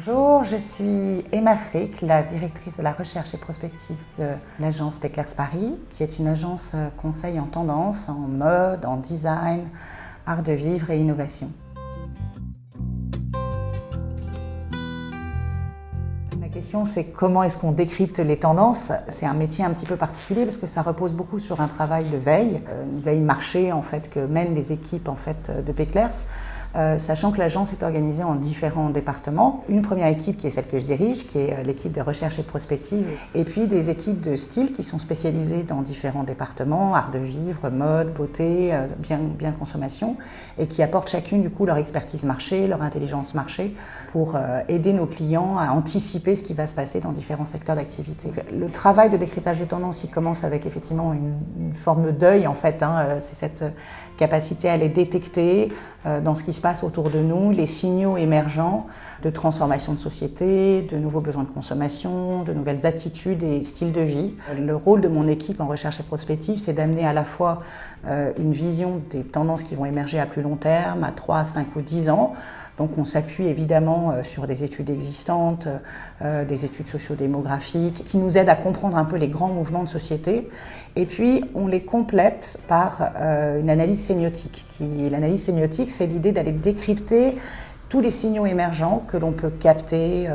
Bonjour, je suis Emma Frick, la directrice de la recherche et prospective de l'agence Peclers Paris, qui est une agence conseil en tendance, en mode, en design, art de vivre et innovation. La question, c'est comment est-ce qu'on décrypte les tendances. C'est un métier un petit peu particulier parce que ça repose beaucoup sur un travail de veille, une veille marché en fait, que mènent les équipes en fait, de Peclers. Sachant que l'agence est organisée en différents départements. Une première équipe qui est celle que je dirige, qui est l'équipe de recherche et prospective, et puis des équipes de style qui sont spécialisées dans différents départements, art de vivre, mode, beauté, bien consommation, et qui apportent chacune du coup leur expertise marché, leur intelligence marché, pour aider nos clients à anticiper ce qui va se passer dans différents secteurs d'activité. Le travail de décryptage de tendance, il commence avec effectivement une forme d'œil en fait, c'est cette capacité à les détecter dans ce qui se passe autour de nous, les signaux émergents de transformation de société, de nouveaux besoins de consommation, de nouvelles attitudes et styles de vie. Le rôle de mon équipe en recherche et prospective, c'est d'amener à la fois une vision des tendances qui vont émerger à plus long terme, à 3, 5 ou 10 ans. Donc on s'appuie évidemment sur des études existantes, des études sociodémographiques qui nous aident à comprendre un peu les grands mouvements de société. Et puis on les complète par une analyse sémiotique. L'analyse sémiotique, c'est l'idée d'aller décrypter tous les signaux émergents que l'on peut capter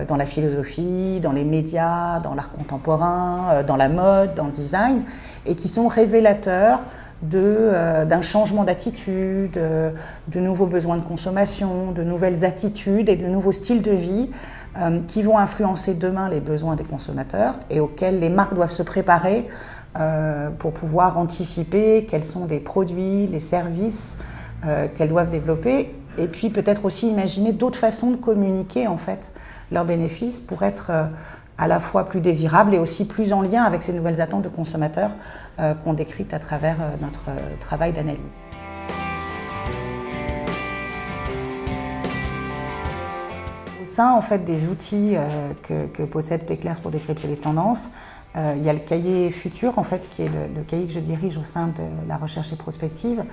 dans la philosophie, dans les médias, dans l'art contemporain, dans la mode, dans le design, et qui sont révélateurs d'un changement d'attitude, de nouveaux besoins de consommation, de nouvelles attitudes et de nouveaux styles de vie qui vont influencer demain les besoins des consommateurs et auxquels les marques doivent se préparer pour pouvoir anticiper quels sont les produits, les services qu'elles doivent développer, et puis peut-être aussi imaginer d'autres façons de communiquer en fait leurs bénéfices pour être à la fois plus désirables et aussi plus en lien avec ces nouvelles attentes de consommateurs qu'on décrypte à travers notre travail d'analyse. Au sein en fait, des outils que possède Peclers pour décrypter les tendances, il y a le cahier Futur, en fait, qui est le cahier que je dirige au sein de la recherche et prospective.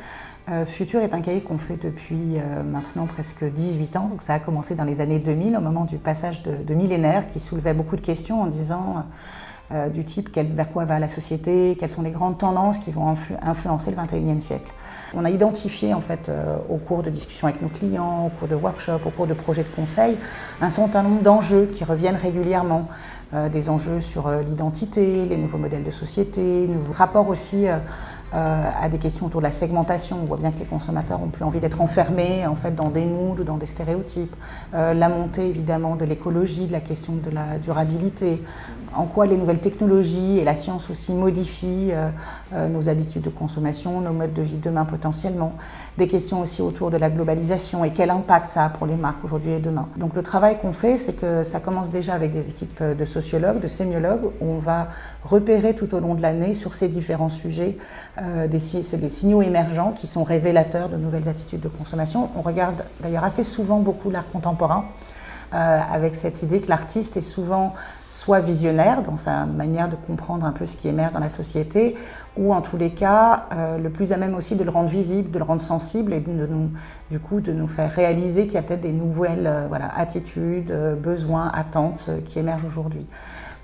Futur est un cahier qu'on fait depuis maintenant presque 18 ans, donc ça a commencé dans les années 2000, au moment du passage de millénaire, qui soulevait beaucoup de questions en disant du type vers quoi va la société, quelles sont les grandes tendances qui vont influencer le XXIe siècle. On a identifié en fait au cours de discussions avec nos clients, au cours de workshops, au cours de projets de conseil, un certain nombre d'enjeux qui reviennent régulièrement. Des enjeux sur l'identité, les nouveaux modèles de société, nouveaux rapports aussi à des questions autour de la segmentation. On voit bien que les consommateurs n'ont plus envie d'être enfermés en fait, dans des moules ou dans des stéréotypes. La montée évidemment de l'écologie, de la question de la durabilité, en quoi les nouvelles technologies et la science aussi modifient nos habitudes de consommation, nos modes de vie demain potentiellement. Des questions aussi autour de la globalisation et quel impact ça a pour les marques aujourd'hui et demain. Donc le travail qu'on fait, c'est que ça commence déjà avec des équipes de sociologues, de sémiologues, où on va repérer tout au long de l'année sur ces différents sujets c'est des signaux émergents qui sont révélateurs de nouvelles attitudes de consommation. On regarde d'ailleurs assez souvent beaucoup l'art contemporain, avec cette idée que l'artiste est souvent soit visionnaire dans sa manière de comprendre un peu ce qui émerge dans la société, ou en tous les cas le plus à même aussi de le rendre visible, de le rendre sensible et de nous faire réaliser qu'il y a peut-être des nouvelles attitudes, besoins, attentes qui émergent aujourd'hui.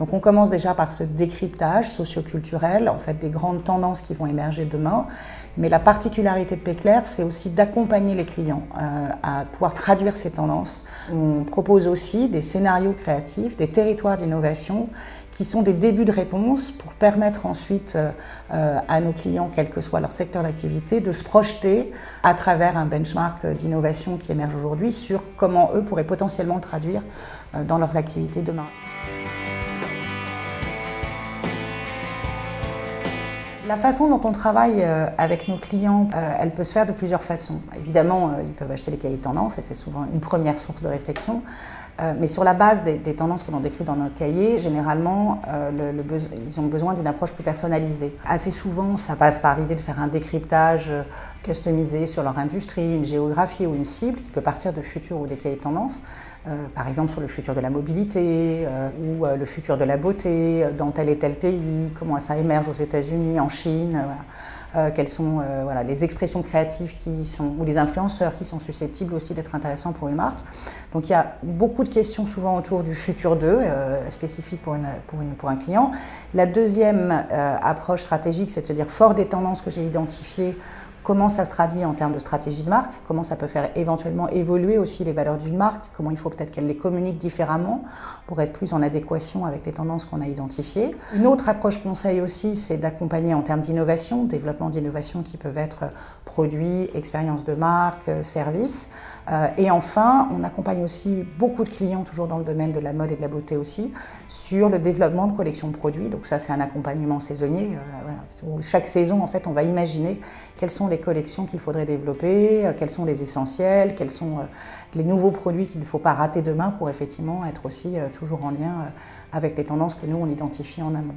Donc on commence déjà par ce décryptage socioculturel, en fait des grandes tendances qui vont émerger demain. Mais la particularité de Peclers, c'est aussi d'accompagner les clients à pouvoir traduire ces tendances. On propose aussi des scénarios créatifs, des territoires d'innovation qui sont des débuts de réponse pour permettre ensuite à nos clients, quel que soit leur secteur d'activité, de se projeter à travers un benchmark d'innovation qui émerge aujourd'hui sur comment eux pourraient potentiellement le traduire dans leurs activités demain. La façon dont on travaille avec nos clients, elle peut se faire de plusieurs façons. Évidemment, ils peuvent acheter les cahiers de tendance et c'est souvent une première source de réflexion. Mais sur la base des tendances que l'on décrit dans nos cahiers, généralement, ils ont besoin d'une approche plus personnalisée. Assez souvent, ça passe par l'idée de faire un décryptage customisé sur leur industrie, une géographie ou une cible qui peut partir de Futur ou des cahiers de tendance. Par exemple sur le futur de la mobilité ou le futur de la beauté dans tel et tel pays, comment ça émerge aux États-Unis, en Chine. quelles sont voilà, les expressions créatives ou les influenceurs qui sont susceptibles aussi d'être intéressants pour une marque. Donc il y a beaucoup de questions souvent autour du futur d'eux, spécifique pour un client. La deuxième approche stratégique, c'est de se dire, fort des tendances que j'ai identifiées, comment ça se traduit en termes de stratégie de marque, comment ça peut faire éventuellement évoluer aussi les valeurs d'une marque, comment il faut peut-être qu'elle les communique différemment pour être plus en adéquation avec les tendances qu'on a identifiées. Une autre approche conseil aussi, c'est d'accompagner en termes d'innovation, développement d'innovation qui peuvent être produits, expériences de marque, services. Et enfin, on accompagne aussi beaucoup de clients, toujours dans le domaine de la mode et de la beauté aussi, sur le développement de collections de produits. Donc ça, c'est un accompagnement saisonnier. Voilà. Chaque saison, en fait, on va imaginer quelles sont les collections qu'il faudrait développer, quels sont les essentiels, quels sont les nouveaux produits qu'il ne faut pas rater demain pour effectivement être aussi toujours en lien avec les tendances que nous, on identifie en amont.